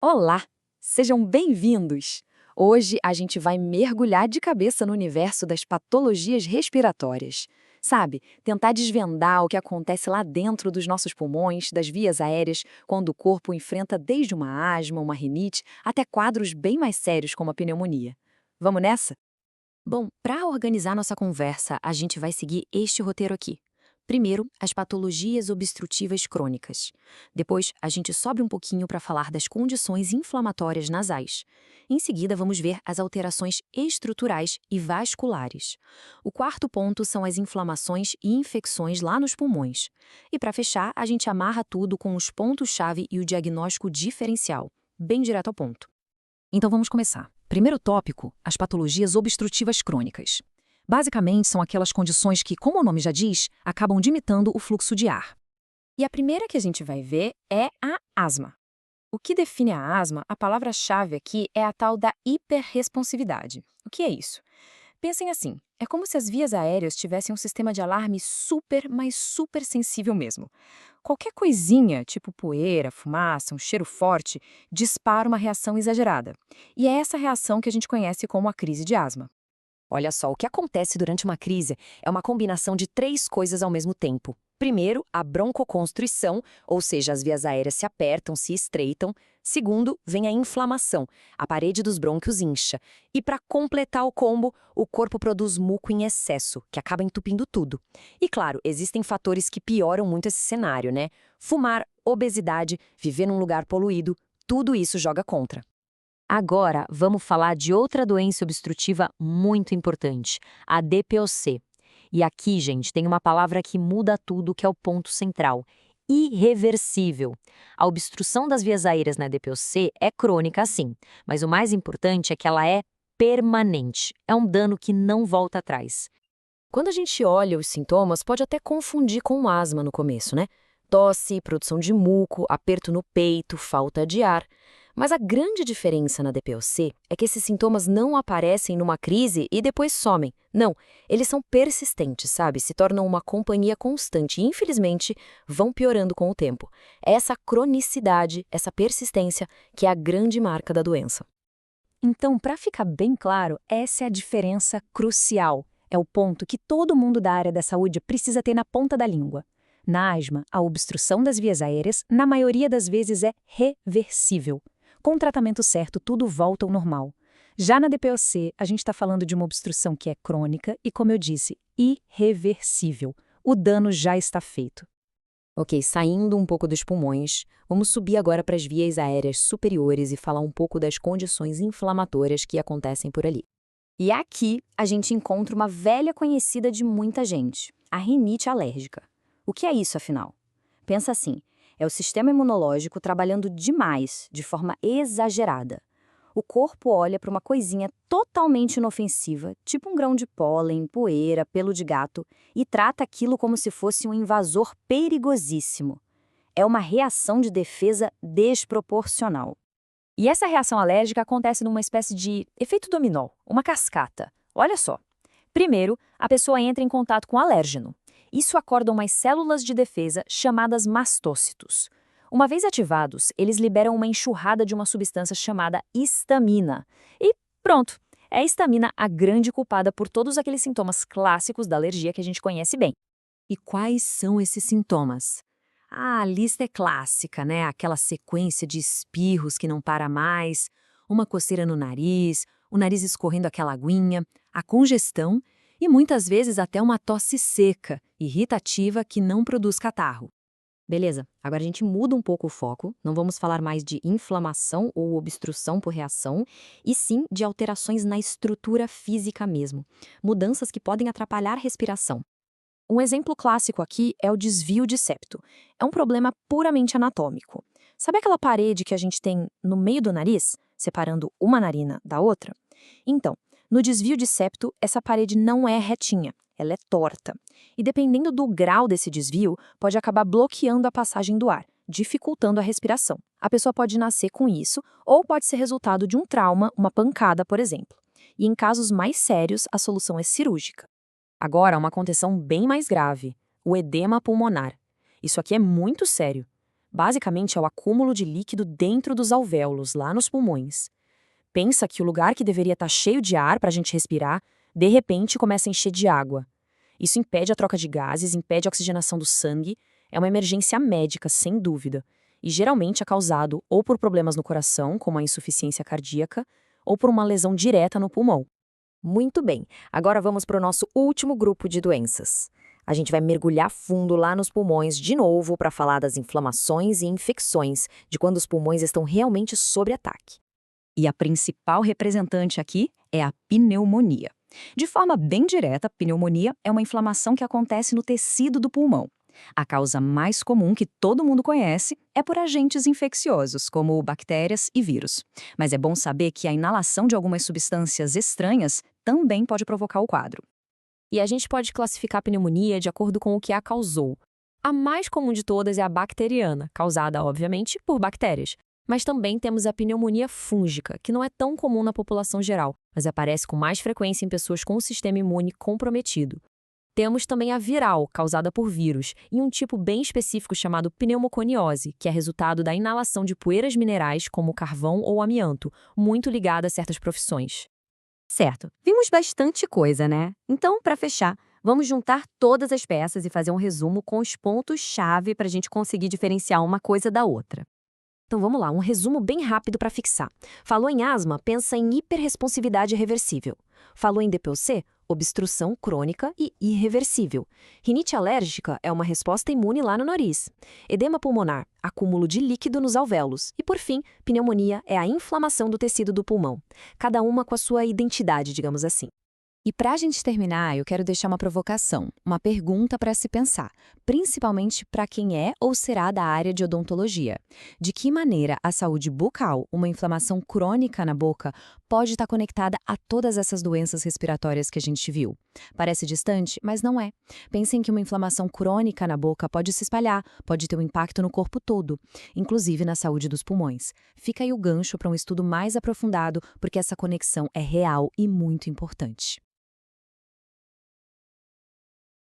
Olá! Sejam bem-vindos! Hoje a gente vai mergulhar de cabeça no universo das patologias respiratórias. Sabe, tentar desvendar o que acontece lá dentro dos nossos pulmões, das vias aéreas, quando o corpo enfrenta desde uma asma, uma rinite, até quadros bem mais sérios como a pneumonia. Vamos nessa? Bom, para organizar nossa conversa, a gente vai seguir este roteiro aqui. Primeiro, as patologias obstrutivas crônicas. Depois, a gente sobe um pouquinho para falar das condições inflamatórias nasais. Em seguida, vamos ver as alterações estruturais e vasculares. O quarto ponto são as inflamações e infecções lá nos pulmões. E para fechar, a gente amarra tudo com os pontos-chave e o diagnóstico diferencial, bem direto ao ponto. Então vamos começar. Primeiro tópico, as patologias obstrutivas crônicas. Basicamente, são aquelas condições que, como o nome já diz, acabam limitando o fluxo de ar. E a primeira que a gente vai ver é a asma. O que define a asma, a palavra-chave aqui é a tal da hiperresponsividade. O que é isso? Pensem assim, é como se as vias aéreas tivessem um sistema de alarme super, mas super sensível mesmo. Qualquer coisinha, tipo poeira, fumaça, um cheiro forte, dispara uma reação exagerada. E é essa reação que a gente conhece como a crise de asma. Olha só, o que acontece durante uma crise é uma combinação de três coisas ao mesmo tempo. Primeiro, a broncoconstrição, ou seja, as vias aéreas se apertam, se estreitam. Segundo, vem a inflamação, a parede dos brônquios incha. E para completar o combo, o corpo produz muco em excesso, que acaba entupindo tudo. E claro, existem fatores que pioram muito esse cenário, né? Fumar, obesidade, viver num lugar poluído, tudo isso joga contra. Agora, vamos falar de outra doença obstrutiva muito importante, a DPOC. E aqui, gente, tem uma palavra que muda tudo, que é o ponto central: irreversível. A obstrução das vias aéreas na DPOC é crônica, sim, mas o mais importante é que ela é permanente. É um dano que não volta atrás. Quando a gente olha os sintomas, pode até confundir com asma no começo, né? Tosse, produção de muco, aperto no peito, falta de ar. Mas a grande diferença na DPOC é que esses sintomas não aparecem numa crise e depois somem. Não, eles são persistentes, sabe? Se tornam uma companhia constante e, infelizmente, vão piorando com o tempo. É essa cronicidade, essa persistência, que é a grande marca da doença. Então, para ficar bem claro, essa é a diferença crucial. É o ponto que todo mundo da área da saúde precisa ter na ponta da língua. Na asma, a obstrução das vias aéreas, na maioria das vezes, é reversível. Com o tratamento certo, tudo volta ao normal. Já na DPOC, a gente está falando de uma obstrução que é crônica e, como eu disse, irreversível. O dano já está feito. Ok, saindo um pouco dos pulmões, vamos subir agora para as vias aéreas superiores e falar um pouco das condições inflamatórias que acontecem por ali. E aqui a gente encontra uma velha conhecida de muita gente, a rinite alérgica. O que é isso, afinal? Pensa assim, é o sistema imunológico trabalhando demais, de forma exagerada. O corpo olha para uma coisinha totalmente inofensiva, tipo um grão de pólen, poeira, pelo de gato, e trata aquilo como se fosse um invasor perigosíssimo. É uma reação de defesa desproporcional. E essa reação alérgica acontece numa espécie de efeito dominó, uma cascata. Olha só. Primeiro, a pessoa entra em contato com o alérgeno. Isso acorda umas células de defesa chamadas mastócitos. Uma vez ativados, eles liberam uma enxurrada de uma substância chamada histamina. E pronto, é a histamina a grande culpada por todos aqueles sintomas clássicos da alergia que a gente conhece bem. E quais são esses sintomas? A lista é clássica, né? Aquela sequência de espirros que não para mais, uma coceira no nariz, o nariz escorrendo aquela aguinha, a congestão e muitas vezes até uma tosse seca, irritativa que não produz catarro. Beleza, agora a gente muda um pouco o foco, não vamos falar mais de inflamação ou obstrução por reação, e sim de alterações na estrutura física mesmo, mudanças que podem atrapalhar a respiração. Um exemplo clássico aqui é o desvio de septo. É um problema puramente anatômico. Sabe aquela parede que a gente tem no meio do nariz, separando uma narina da outra? Então, no desvio de septo, essa parede não é retinha, ela é torta. E dependendo do grau desse desvio, pode acabar bloqueando a passagem do ar, dificultando a respiração. A pessoa pode nascer com isso, ou pode ser resultado de um trauma, uma pancada, por exemplo. E em casos mais sérios, a solução é cirúrgica. Agora, uma condição bem mais grave, o edema pulmonar. Isso aqui é muito sério. Basicamente, é o acúmulo de líquido dentro dos alvéolos, lá nos pulmões. Pensa que o lugar que deveria estar cheio de ar para a gente respirar, de repente começa a encher de água. Isso impede a troca de gases, impede a oxigenação do sangue, é uma emergência médica, sem dúvida, e geralmente é causado ou por problemas no coração, como a insuficiência cardíaca, ou por uma lesão direta no pulmão. Muito bem, agora vamos para o nosso último grupo de doenças. A gente vai mergulhar fundo lá nos pulmões de novo para falar das inflamações e infecções, de quando os pulmões estão realmente sob ataque. E a principal representante aqui é a pneumonia. De forma bem direta, pneumonia é uma inflamação que acontece no tecido do pulmão. A causa mais comum que todo mundo conhece é por agentes infecciosos, como bactérias e vírus. Mas é bom saber que a inalação de algumas substâncias estranhas também pode provocar o quadro. E a gente pode classificar a pneumonia de acordo com o que a causou. A mais comum de todas é a bacteriana, causada, obviamente, por bactérias. Mas também temos a pneumonia fúngica, que não é tão comum na população geral, mas aparece com mais frequência em pessoas com o sistema imune comprometido. Temos também a viral, causada por vírus, e um tipo bem específico chamado pneumoconiose, que é resultado da inalação de poeiras minerais como carvão ou amianto, muito ligada a certas profissões. Certo, vimos bastante coisa, né? Então, para fechar, vamos juntar todas as peças e fazer um resumo com os pontos-chave para a gente conseguir diferenciar uma coisa da outra. Então vamos lá, um resumo bem rápido para fixar. Falou em asma, pensa em hiperresponsividade reversível. Falou em DPOC, obstrução crônica e irreversível. Rinite alérgica é uma resposta imune lá no nariz. Edema pulmonar, acúmulo de líquido nos alvéolos. E por fim, pneumonia é a inflamação do tecido do pulmão. Cada uma com a sua identidade, digamos assim. E para a gente terminar, eu quero deixar uma provocação, uma pergunta para se pensar, principalmente para quem é ou será da área de odontologia. De que maneira a saúde bucal, uma inflamação crônica na boca, pode estar conectada a todas essas doenças respiratórias que a gente viu? Parece distante, mas não é. Pensem que uma inflamação crônica na boca pode se espalhar, pode ter um impacto no corpo todo, inclusive na saúde dos pulmões. Fica aí o gancho para um estudo mais aprofundado, porque essa conexão é real e muito importante.